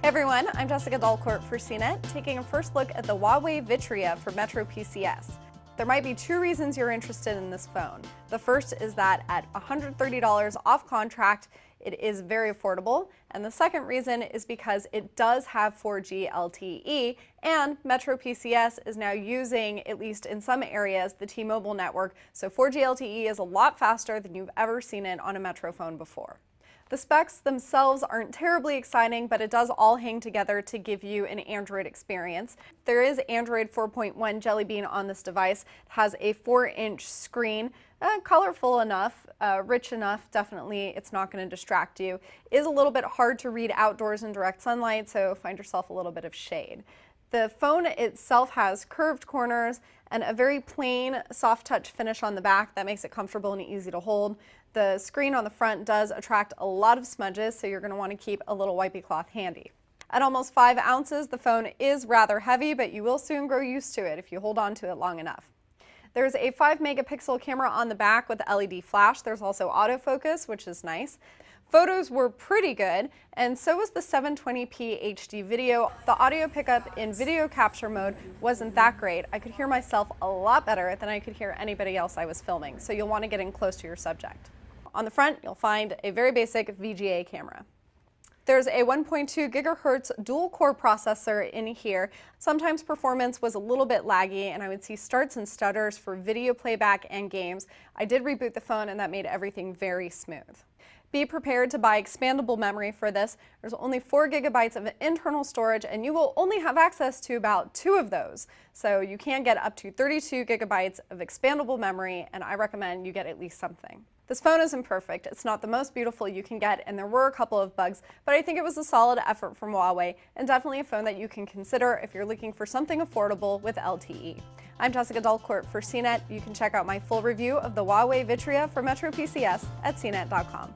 Everyone, I'm Jessica Dalcourt for CNET, taking a first look at the Huawei Vitria for Metro PCS. There might be two reasons you're interested in this phone. The first is that at $130 off contract, it is very affordable, and the second reason is because it does have 4G LTE, and Metro PCS is now using, at least in some areas, the T-Mobile network, so 4G LTE is a lot faster than you've ever seen it on a Metro phone before. The specs themselves aren't terribly exciting, but it does all hang together to give you an Android experience. There is Android 4.1 Jelly Bean on this device. It has a 4-inch screen, colorful enough, rich enough, definitely it's not going to distract you. It is a little bit hard to read outdoors in direct sunlight, so find yourself a little bit of shade. The phone itself has curved corners and a very plain soft touch finish on the back that makes it comfortable and easy to hold. The screen on the front does attract a lot of smudges, so you're going to want to keep a little wipey cloth handy. At almost 5 ounces, the phone is rather heavy, but you will soon grow used to it if you hold on to it long enough. There's a 5-megapixel camera on the back with LED flash. There's also autofocus, which is nice. Photos were pretty good, and so was the 720p HD video. The audio pickup in video capture mode wasn't that great. I could hear myself a lot better than I could hear anybody else I was filming, so you'll want to get in close to your subject. On the front, you'll find a very basic VGA camera. There's a 1.2 gigahertz dual-core processor in here. Sometimes performance was a little bit laggy, and I would see starts and stutters for video playback and games. I did reboot the phone, and that made everything very smooth. Be prepared to buy expandable memory for this. There's only 4 gigabytes of internal storage, and you will only have access to about 2 of those. So you can get up to 32 gigabytes of expandable memory, and I recommend you get at least something. This phone isn't perfect. It's not the most beautiful you can get, and there were a couple of bugs, but I think it was a solid effort from Huawei, and definitely a phone that you can consider if you're looking for something affordable with LTE. I'm Jessica Dalcourt for CNET. You can check out my full review of the Huawei Vitria for Metro PCS at cnet.com.